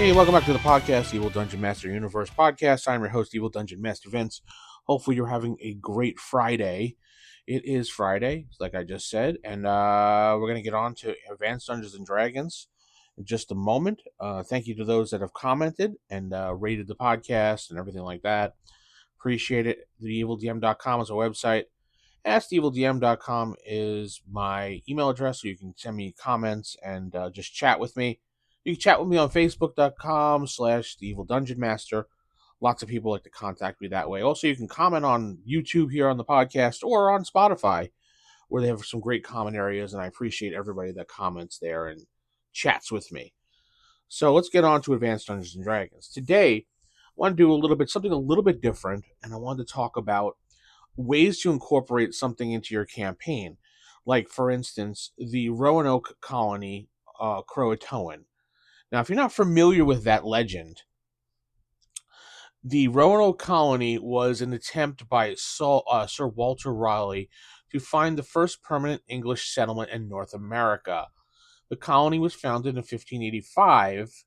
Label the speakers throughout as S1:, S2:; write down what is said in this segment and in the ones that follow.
S1: Hey, welcome back to the podcast, Evil Dungeon Master Universe Podcast. I'm your host, Evil Dungeon Master Vince. Hopefully you're having a great Friday. It is Friday, like I just said, and we're going to get on to Advanced Dungeons & Dragons in just a moment. Thank you to those that have commented and rated the podcast and everything like that. Appreciate it. TheEvilDM.com is our website. AskTheEvilDM.com is my email address, so you can send me comments and just chat with me. You can chat with me on Facebook.com/TheEvilDungeonMaster. Lots of people like to contact me that way. Also, you can comment on YouTube here on the podcast or on Spotify, where they have some great comment areas, and I appreciate everybody that comments there and chats with me. So let's get on to Advanced Dungeons & Dragons. Today, I want to do something a little bit different, and I wanted to talk about ways to incorporate something into your campaign. Like, for instance, the Roanoke colony, Croatoan. Now, if you're not familiar with that legend, the Roanoke colony was an attempt by Sir Walter Raleigh to find the first permanent English settlement in North America. The colony was founded in 1585,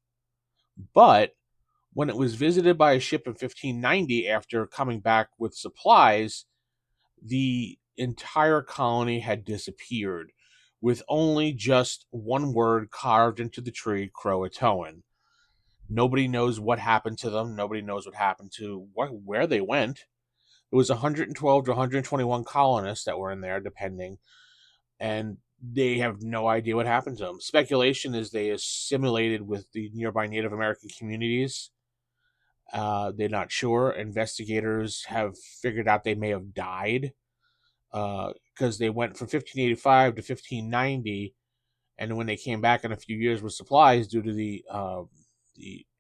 S1: but when it was visited by a ship in 1590 after coming back with supplies, the entire colony had disappeared, with only just one word carved into the tree, Croatoan. Nobody knows what happened to them. Nobody knows what happened to where they went. It was 112 to 121 colonists that were in there, depending, and they have no idea what happened to them. Speculation is they assimilated with the nearby Native American communities. They're not sure. Investigators have figured out they may have died because they went from 1585 to 1590, and when they came back in a few years with supplies due to the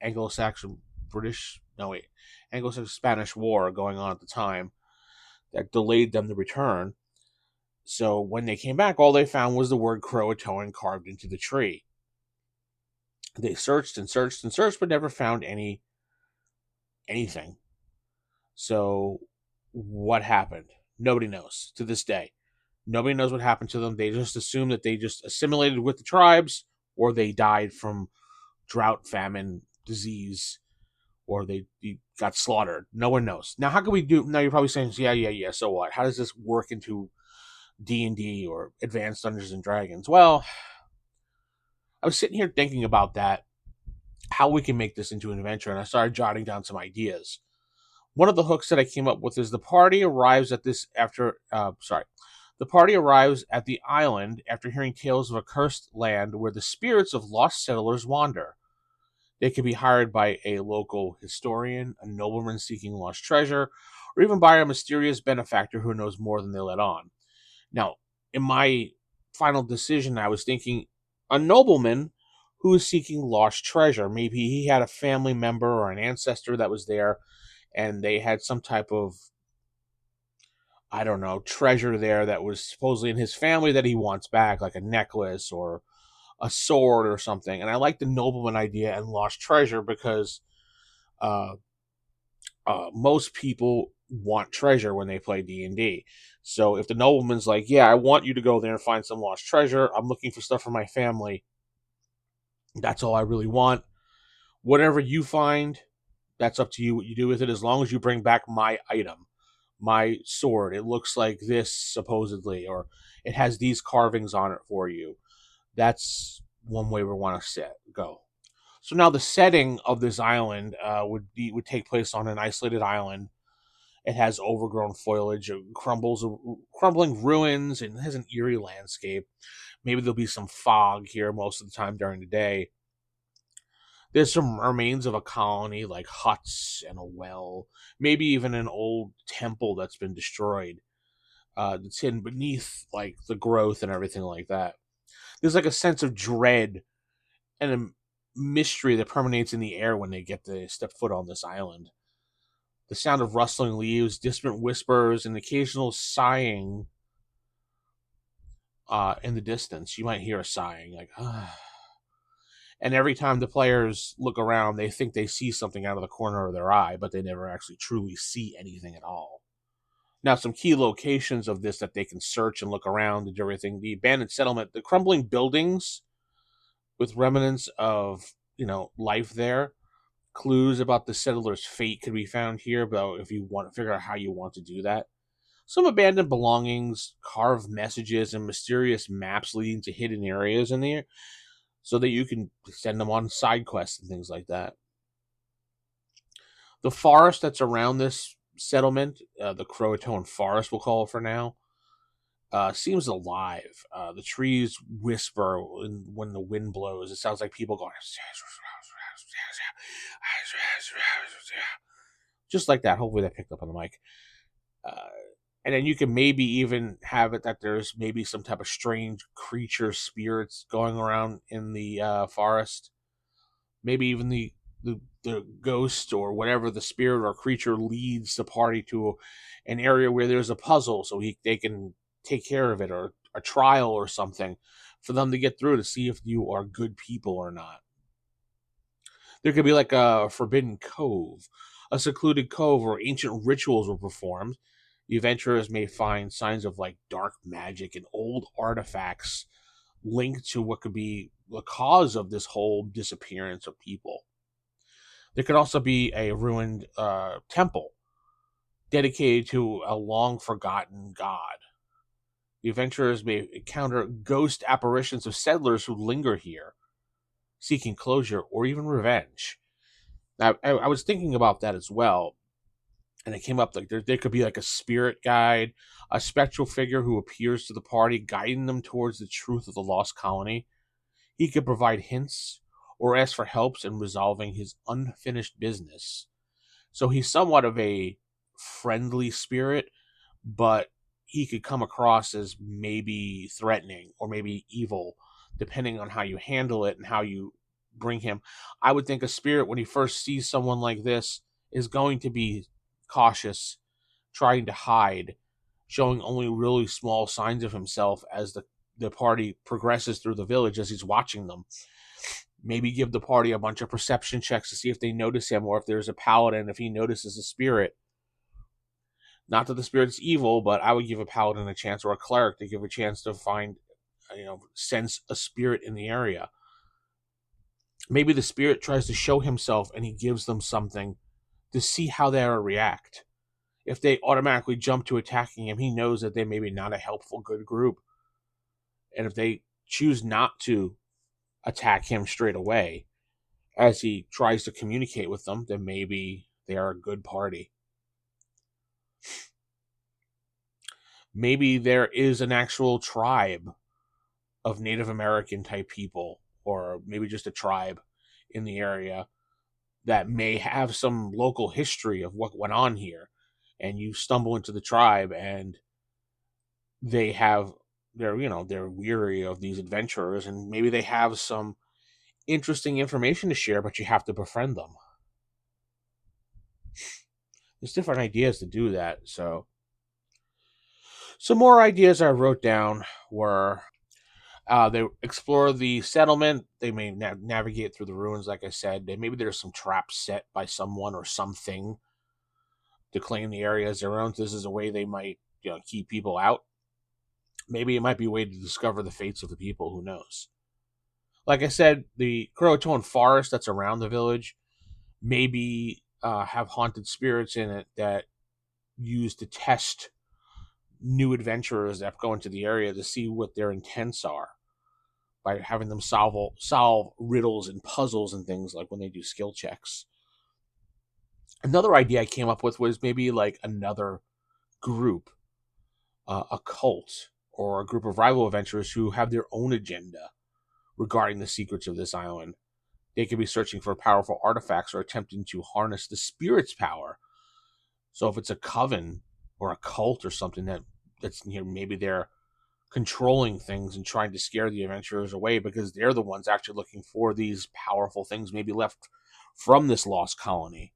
S1: Anglo-Saxon Spanish War going on at the time that delayed them to return. So when they came back, all they found was the word Croatoan carved into the tree. They searched and searched and searched, but never found anything. So what happened? Nobody knows to this day. Nobody knows what happened to them. They just assume that they just assimilated with the tribes, or they died from drought, famine, disease, or they got slaughtered. No one knows. Now, how can we do? Now, you're probably saying, yeah. So what? How does this work into D&D or Advanced Dungeons and Dragons? Well, I was sitting here thinking about that, how we can make this into an adventure, and I started jotting down some ideas. One of the hooks that I came up with is the party arrives at the island after hearing tales of a cursed land where the spirits of lost settlers wander. They can be hired by a local historian, a nobleman seeking lost treasure, or even by a mysterious benefactor who knows more than they let on. Now, in my final decision, I was thinking a nobleman who is seeking lost treasure. Maybe he had a family member or an ancestor that was there, and they had some type of, I don't know, treasure there that was supposedly in his family that he wants back, like a necklace or a sword or something. And I like the nobleman idea and lost treasure because most people want treasure when they play D&D. So if the nobleman's like, yeah, I want you to go there and find some lost treasure, I'm looking for stuff for my family, that's all I really want. Whatever you find, that's up to you what you do with it, as long as you bring back my item, my sword. It looks like this, supposedly, or it has these carvings on it for you. That's one way we want to go. So now the setting of this island would take place on an isolated island. It has overgrown foliage, crumbling ruins, and it has an eerie landscape. Maybe there'll be some fog here most of the time during the day. There's some remains of a colony, like huts and a well, maybe even an old temple that's been destroyed. That's hidden beneath like the growth and everything like that. There's like a sense of dread and a mystery that permeates in the air when they get to step foot on this island. The sound of rustling leaves, distant whispers, and occasional sighing in the distance. You might hear a sighing, like, ah. And every time the players look around, they think they see something out of the corner of their eye, but they never actually truly see anything at all. Now, some key locations of this that they can search and look around and everything: the abandoned settlement, the crumbling buildings with remnants of life there. Clues about the settlers' fate could be found here, but if you want to figure out how you want to do that. Some abandoned belongings, carved messages, and mysterious maps leading to hidden areas in there so that you can send them on side quests and things like that. The forest that's around this settlement, the Croatoan forest, we'll call it for now, seems alive. The trees whisper when the wind blows. It sounds like people going, just like that. Hopefully that picked up on the mic. And then you can maybe even have it that there's maybe some type of strange creature spirits going around in the forest. Maybe even the ghost or whatever the spirit or creature leads the party to an area where there's a puzzle, so they can take care of it, or a trial or something for them to get through to see if you are good people or not. There could be like a forbidden cove, a secluded cove where ancient rituals were performed. The adventurers may find signs of like dark magic and old artifacts linked to what could be the cause of this whole disappearance of people. There could also be a ruined temple dedicated to a long forgotten god. The adventurers may encounter ghost apparitions of settlers who linger here, seeking closure or even revenge. Now, I was thinking about that as well, and it came up like there could be like a spirit guide, a spectral figure who appears to the party, guiding them towards the truth of the lost colony. He could provide hints or ask for help in resolving his unfinished business. So he's somewhat of a friendly spirit, but he could come across as maybe threatening or maybe evil, depending on how you handle it and how you bring him. I would think a spirit, when he first sees someone like this, is going to be cautious, trying to hide, showing only really small signs of himself as the party progresses through the village as he's watching them. Maybe give the party a bunch of perception checks to see if they notice him, or if there's a paladin, if he notices a spirit. Not that the spirit's evil, but I would give a paladin a chance, or a cleric to give a chance to find, sense a spirit in the area. Maybe the spirit tries to show himself and he gives them something to see how they react. If they automatically jump to attacking him, he knows that they may be not a helpful, good group. And if they choose not to attack him straight away, as he tries to communicate with them, then maybe they are a good party. Maybe there is an actual tribe of Native American type people, or maybe just a tribe in the area that may have some local history of what went on here. And you stumble into the tribe and they're weary of these adventurers, and maybe they have some interesting information to share, but you have to befriend them. There's different ideas to do that. So some more ideas I wrote down were they explore the settlement. They may navigate through the ruins, like I said. Maybe there's some traps set by someone or something to claim the area as their own. This is a way they might keep people out. Maybe it might be a way to discover the fates of the people. Who knows? Like I said, the Croatoan forest that's around the village maybe have haunted spirits in it that use to test new adventurers that go into the area to see what their intents are, by having them solve riddles and puzzles and things, like when they do skill checks. Another idea I came up with was maybe like another group, a cult, or a group of rival adventurers who have their own agenda regarding the secrets of this island. They could be searching for powerful artifacts or attempting to harness the spirit's power. So if it's a coven or a cult or something that's maybe they're controlling things and trying to scare the adventurers away, because they're the ones actually looking for these powerful things maybe left from this lost colony.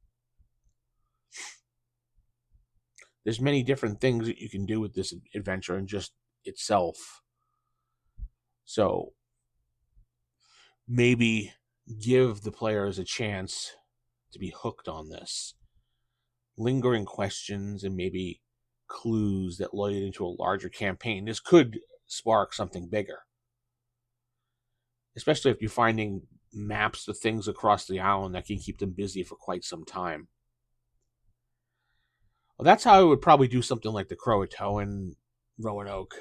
S1: There's many different things that you can do with this adventure and just itself. So maybe give the players a chance to be hooked on this. Lingering questions and maybe clues that lead into a larger campaign. This could spark something bigger. Especially if you're finding maps of things across the island that can keep them busy for quite some time. Well, that's how I would probably do something like the Croatoan Roanoke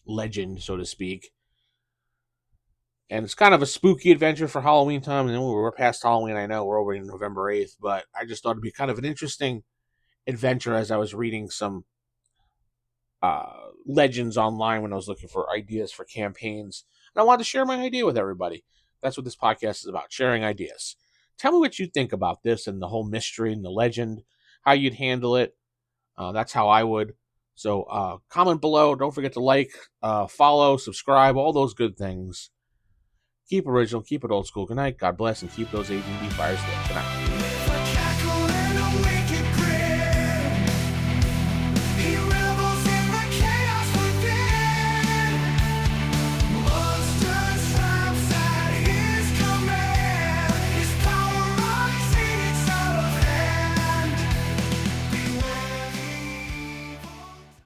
S1: legend, so to speak. And it's kind of a spooky adventure for Halloween time. And we're past Halloween, I know. We're over in November 8th. But I just thought it'd be kind of an interesting adventure as I was reading some legends online when I was looking for ideas for campaigns. And I wanted to share my idea with everybody. That's what this podcast is about, sharing ideas. Tell me what you think about this and the whole mystery and the legend, how you'd handle it. That's how I would. So comment below. Don't forget to like, follow, subscribe, all those good things. Keep original, keep it old school. Good night, God bless, and keep those AD&D fires lit. Good night.